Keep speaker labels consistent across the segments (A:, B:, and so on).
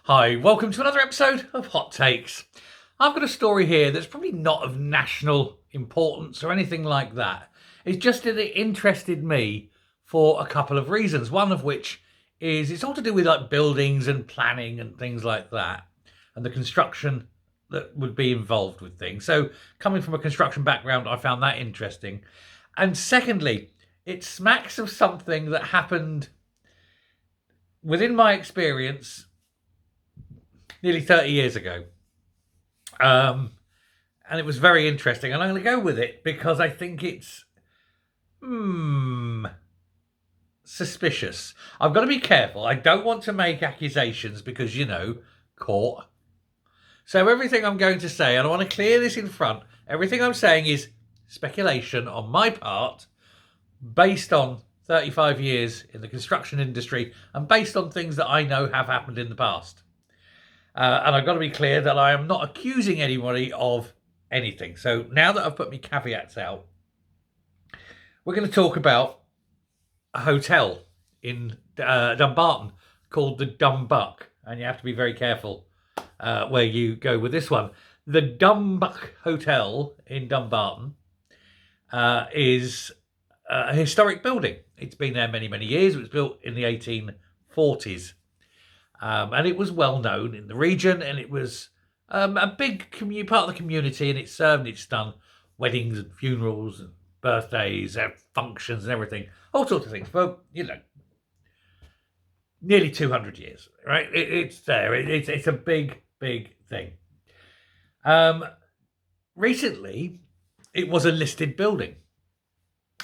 A: Hi, welcome to another episode of Hot Takes. I've got a story here that's probably not of national importance or anything like that. It's just that it interested me for a couple of reasons. One of which is it's all to do with like buildings and planning and things like that, and the construction that would be involved with things. So, coming from a construction background, I found that interesting. And secondly, it smacks of something that happened within my experience nearly 30 years ago. And it was very interesting. And I'm going to go with it because I think it's suspicious. I've got to be careful. I don't want to make accusations because, court. So everything I'm going to say, and I want to clear this in front, everything I'm saying is speculation on my part based on 35 years in the construction industry and based on things that I know have happened in the past. And I've got to be clear that I am not accusing anybody of anything. So now that I've put my caveats out, we're going to talk about a hotel in Dumbarton called the Dumbuck. And you have to be very careful where you go with this one. The Dumbuck Hotel in Dumbarton is a historic building. It's been there many, many years. It was built in the 1840s. And it was well known in the region, and it was a big part of the community, and it served and it's done weddings and funerals and birthdays and functions and everything, all sorts of things for, nearly 200 years, right? It's there. It's a big, big thing. Recently, it was a listed building,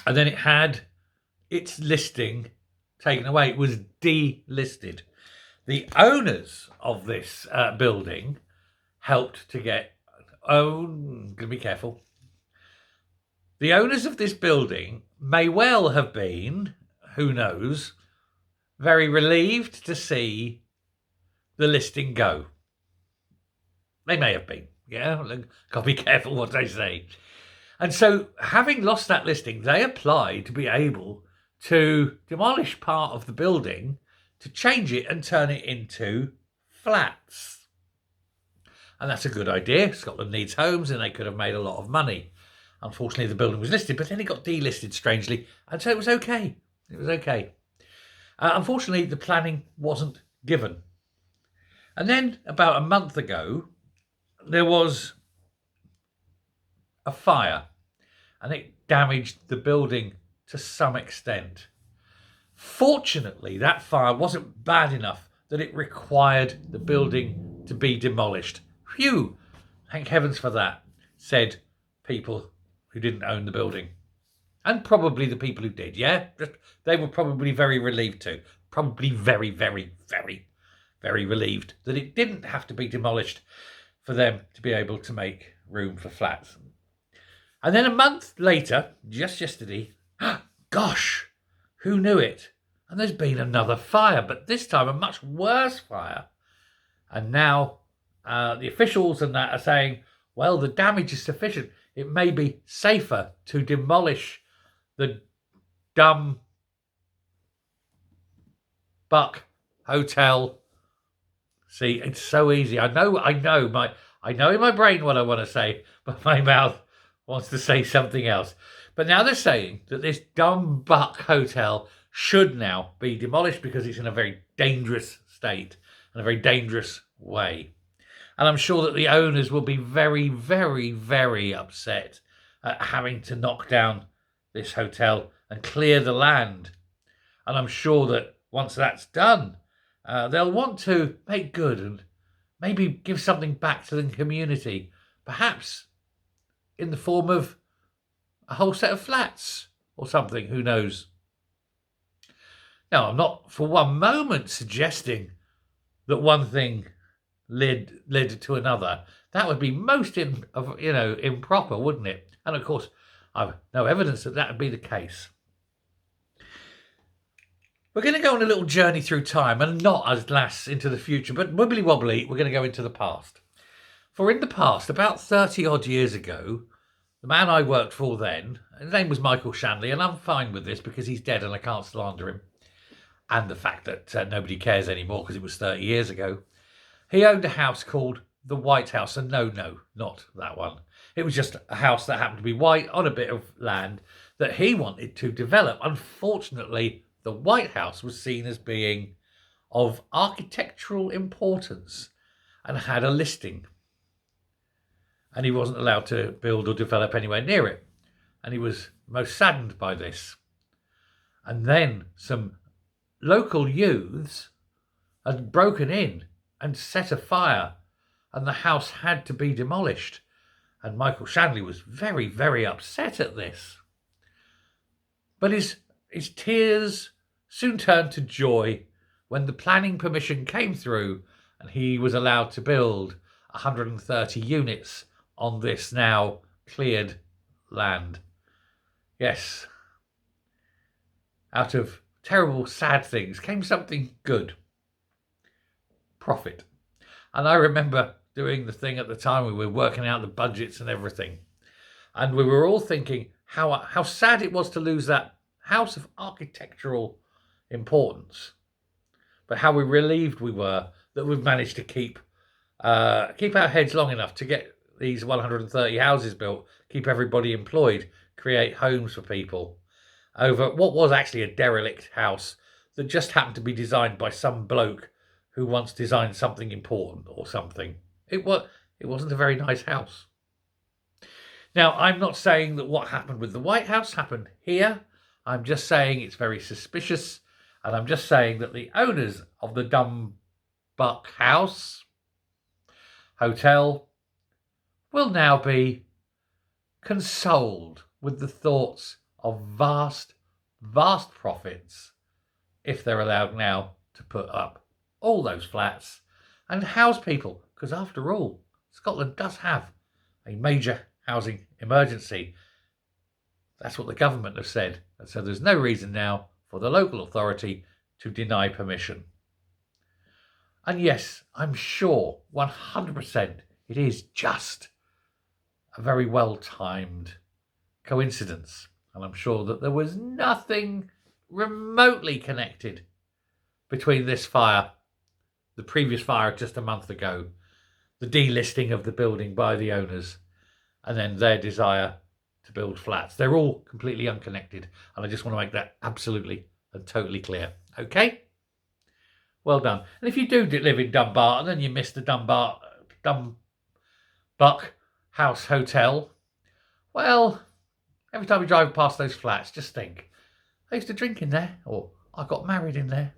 A: and then it had its listing taken away. It was delisted. The owners of this building helped to get... I'm going to be careful. The owners of this building may well have been, who knows, very relieved to see the listing go. They may have been, yeah? Got to be careful what I say. And so, having lost that listing, they applied to be able to demolish part of the building to change it and turn it into flats. And that's a good idea. Scotland needs homes and they could have made a lot of money. Unfortunately, the building was listed, but then it got delisted strangely. And so it was okay. It was okay. Unfortunately, the planning wasn't given. And then about a month ago, there was a fire and it damaged the building to some extent. Fortunately, that fire wasn't bad enough that it required the building to be demolished. Phew! Thank heavens for that, said people who didn't own the building. And probably the people who did, yeah? They were probably very relieved too. Probably very, very, very, very relieved that it didn't have to be demolished for them to be able to make room for flats. And then a month later, just yesterday, gosh, who knew it? And there's been another fire, but this time a much worse fire. And now the officials and that are saying, well, the damage is sufficient. It may be safer to demolish the Dumbuck Hotel. See, it's so easy. I know in my brain what I want to say, but my mouth wants to say something else. But now they're saying that this Dumbuck Hotel should now be demolished because it's in a very dangerous state and a very dangerous way. And I'm sure that the owners will be very, very, very upset at having to knock down this hotel and clear the land. And I'm sure that once that's done, they'll want to make good and maybe give something back to the community, perhaps in the form of a whole set of flats or something, who knows. Now, I'm not for one moment suggesting that one thing led to another. That would be most improper, wouldn't it? And of course, I've no evidence that would be the case. We're going to go on a little journey through time, and not as lass into the future, but wibbly wobbly, we're going to go into the past. For in the past, about 30 odd years ago, the man I worked for then, his name was Michael Shanley, and I'm fine with this because he's dead and I can't slander him. And the fact that nobody cares anymore because it was 30 years ago. He owned a house called the White House, and no, not that one. It was just a house that happened to be white on a bit of land that he wanted to develop. Unfortunately, the White House was seen as being of architectural importance and had a listing. And he wasn't allowed to build or develop anywhere near it. And he was most saddened by this. And then some local youths had broken in and set a fire, and the house had to be demolished. And Michael Shanley was very, very upset at this. But his tears soon turned to joy when the planning permission came through and he was allowed to build 130 units on this now cleared land. Yes, out of terrible, sad things came something good. Profit. And I remember doing the thing at the time. We were working out the budgets and everything. And we were all thinking how sad it was to lose that house of architectural importance. But how relieved we were that we've managed to keep our heads long enough to get these 130 houses built, keep everybody employed, create homes for people over what was actually a derelict house that just happened to be designed by some bloke who once designed something important or something. It wasn't a very nice house. Now, I'm not saying that what happened with the White House happened here. I'm just saying it's very suspicious. And I'm just saying that the owners of the Dumbuck House Hotel will now be consoled with the thoughts of vast, vast profits if they're allowed now to put up all those flats and house people. Because after all, Scotland does have a major housing emergency. That's what the government have said. And so there's no reason now for the local authority to deny permission. And yes, I'm sure 100% it is just a very well-timed coincidence. And I'm sure that there was nothing remotely connected between this fire, the previous fire just a month ago, the delisting of the building by the owners, and then their desire to build flats. They're all completely unconnected. And I just want to make that absolutely and totally clear. Okay? Well done. And if you do live in Dumbarton and you missed the Dumbuck House Hotel, well, every time you drive past those flats, just think, I used to drink in there, or I got married in there.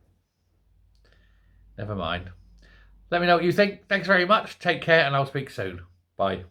A: Never mind. Let me know what you think. Thanks very much. Take care, and I'll speak soon. Bye.